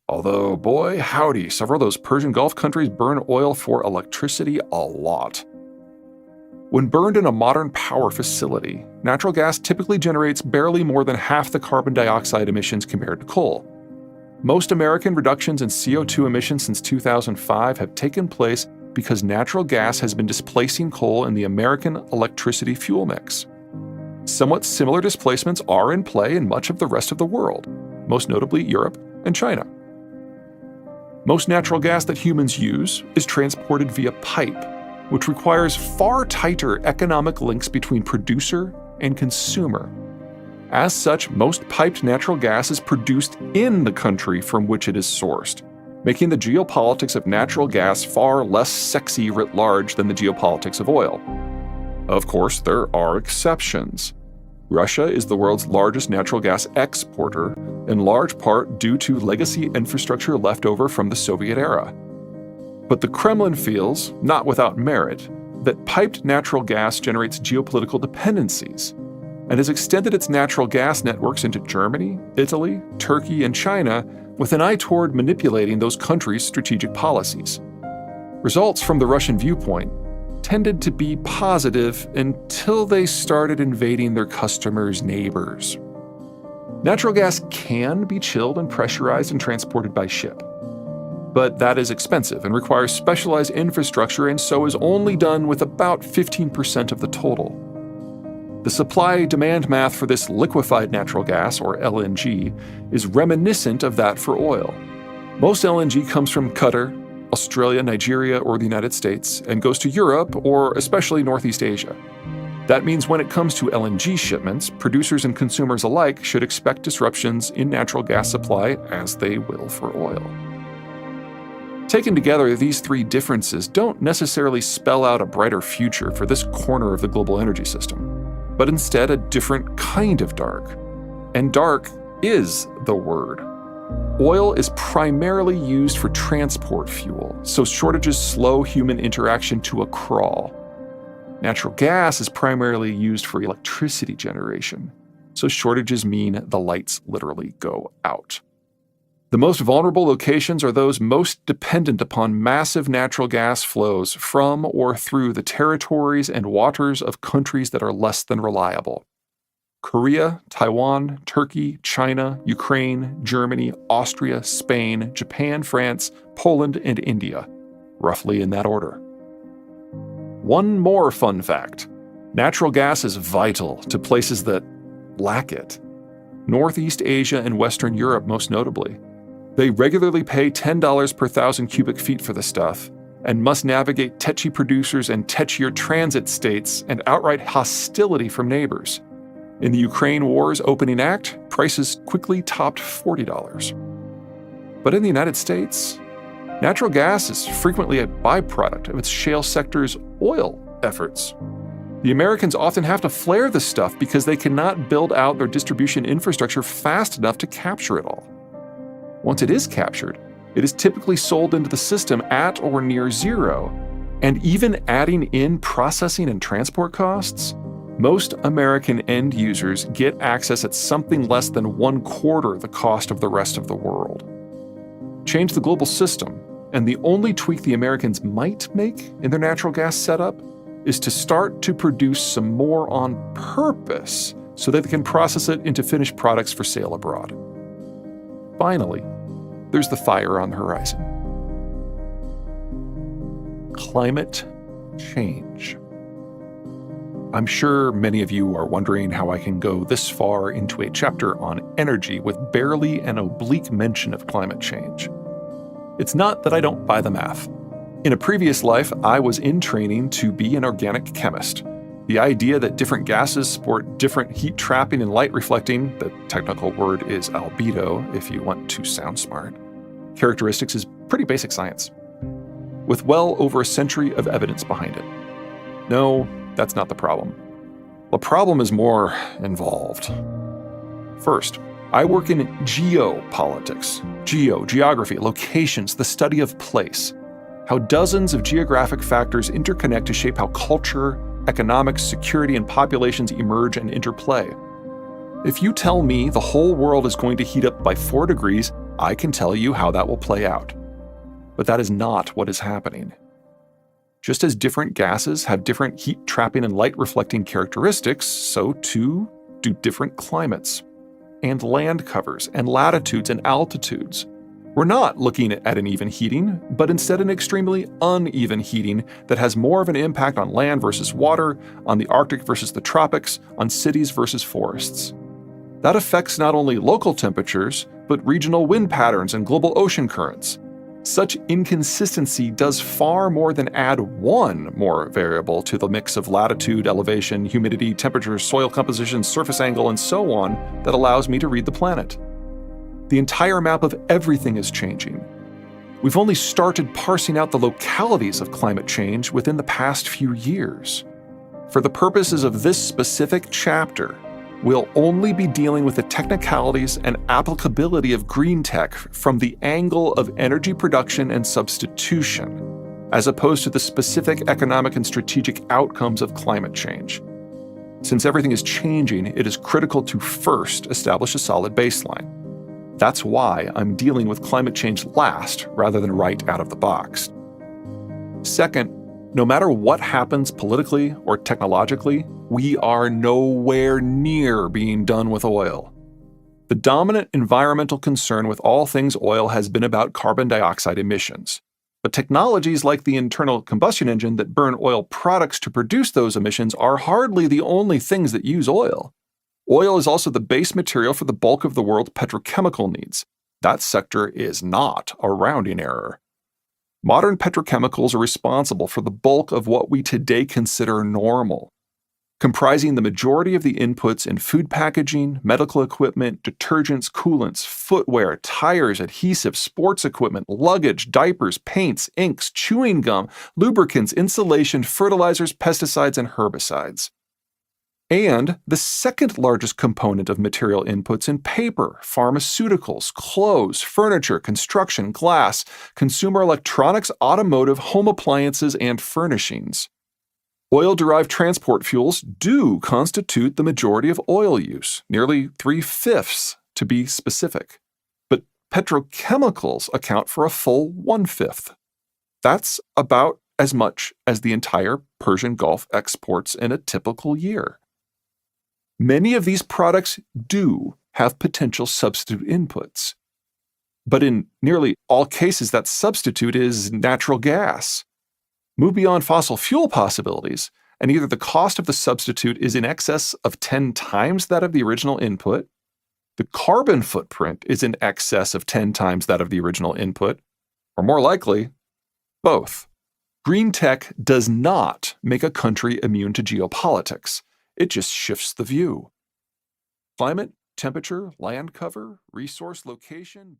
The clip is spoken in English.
Although, boy, howdy, several of those Persian Gulf countries burn oil for electricity a lot. When burned in a modern power facility, natural gas typically generates barely more than half the carbon dioxide emissions compared to coal. Most American reductions in CO2 emissions since 2005 have taken place because natural gas has been displacing coal in the American electricity fuel mix. Somewhat similar displacements are in play in much of the rest of the world, most notably Europe and China. Most natural gas that humans use is transported via pipe, which requires far tighter economic links between producer and consumer. As such, most piped natural gas is produced in the country from which it is sourced, making the geopolitics of natural gas far less sexy writ large than the geopolitics of oil. Of course, there are exceptions. Russia is the world's largest natural gas exporter, in large part due to legacy infrastructure left over from the Soviet era. But the Kremlin feels, not without merit, that piped natural gas generates geopolitical dependencies, and has extended its natural gas networks into Germany, Italy, Turkey, and China with an eye toward manipulating those countries' strategic policies. Results from the Russian viewpoint tended to be positive until they started invading their customers' neighbors. Natural gas can be chilled and pressurized and transported by ship. But that is expensive and requires specialized infrastructure, and so is only done with about 15% of the total. The supply-demand math for this liquefied natural gas, or LNG, is reminiscent of that for oil. Most LNG comes from Qatar, Australia, Nigeria, or the United States, and goes to Europe or especially Northeast Asia. That means when it comes to LNG shipments, producers and consumers alike should expect disruptions in natural gas supply as they will for oil. Taken together, these three differences don't necessarily spell out a brighter future for this corner of the global energy system, but instead a different kind of dark. And dark is the word. Oil is primarily used for transport fuel, so shortages slow human interaction to a crawl. Natural gas is primarily used for electricity generation, so shortages mean the lights literally go out. The most vulnerable locations are those most dependent upon massive natural gas flows from or through the territories and waters of countries that are less than reliable. Korea, Taiwan, Turkey, China, Ukraine, Germany, Austria, Spain, Japan, France, Poland, and India, roughly in that order. One more fun fact: natural gas is vital to places that lack it. Northeast Asia and Western Europe, most notably. They regularly pay $10 per 1,000 cubic feet for the stuff, and must navigate tetchy producers and tetchier transit states and outright hostility from neighbors. In the Ukraine war's opening act, prices quickly topped $40. But in the United States, natural gas is frequently a byproduct of its shale sector's oil efforts. The Americans often have to flare the stuff because they cannot build out their distribution infrastructure fast enough to capture it all. Once it is captured, it is typically sold into the system at or near zero, and even adding in processing and transport costs, most American end users get access at something less than 1/4 the cost of the rest of the world. Change the global system, and the only tweak the Americans might make in their natural gas setup is to start to produce some more on purpose so that they can process it into finished products for sale abroad. Finally, there's the fire on the horizon. Climate change. I'm sure many of you are wondering how I can go this far into a chapter on energy with barely an oblique mention of climate change. It's not that I don't buy the math. In a previous life, I was in training to be an organic chemist. The idea that different gases sport different heat trapping and light reflecting, the technical word is albedo if you want to sound smart, characteristics is pretty basic science, with well over a century of evidence behind it. No, that's not the problem. The problem is more involved. First, I work in geopolitics. Geography, locations, the study of place. How dozens of geographic factors interconnect to shape how culture, economics, security, and populations emerge and interplay. If you tell me the whole world is going to heat up by 4 degrees, I can tell you how that will play out. But that is not what is happening. Just as different gases have different heat-trapping and light-reflecting characteristics, so too do different climates, and land covers, and latitudes and altitudes. We're not looking at an even heating, but instead an extremely uneven heating that has more of an impact on land versus water, on the Arctic versus the tropics, on cities versus forests. That affects not only local temperatures, but regional wind patterns and global ocean currents. Such inconsistency does far more than add one more variable to the mix of latitude, elevation, humidity, temperature, soil composition, surface angle, and so on that allows me to read the planet. The entire map of everything is changing. We've only started parsing out the localities of climate change within the past few years. For the purposes of this specific chapter, we'll only be dealing with the technicalities and applicability of green tech from the angle of energy production and substitution, as opposed to the specific economic and strategic outcomes of climate change. Since everything is changing, it is critical to first establish a solid baseline. That's why I'm dealing with climate change last rather than right out of the box. Second, no matter what happens politically or technologically, we are nowhere near being done with oil. The dominant environmental concern with all things oil has been about carbon dioxide emissions. But technologies like the internal combustion engine that burn oil products to produce those emissions are hardly the only things that use oil. Oil is also the base material for the bulk of the world's petrochemical needs. That sector is not a rounding error. Modern petrochemicals are responsible for the bulk of what we today consider normal, comprising the majority of the inputs in food packaging, medical equipment, detergents, coolants, footwear, tires, adhesives, sports equipment, luggage, diapers, paints, inks, chewing gum, lubricants, insulation, fertilizers, pesticides, and herbicides. And the second largest component of material inputs in paper, pharmaceuticals, clothes, furniture, construction, glass, consumer electronics, automotive, home appliances, and furnishings. Oil-derived transport fuels do constitute the majority of oil use, nearly 3/5 to be specific. But petrochemicals account for a full 1/5. That's about as much as the entire Persian Gulf exports in a typical year. Many of these products do have potential substitute inputs. But in nearly all cases, that substitute is natural gas. Move beyond fossil fuel possibilities, and either the cost of the substitute is in excess of 10 times that of the original input, the carbon footprint is in excess of 10 times that of the original input, or more likely, both. Green tech does not make a country immune to geopolitics. It just shifts the view. Climate, temperature, land cover, resource location.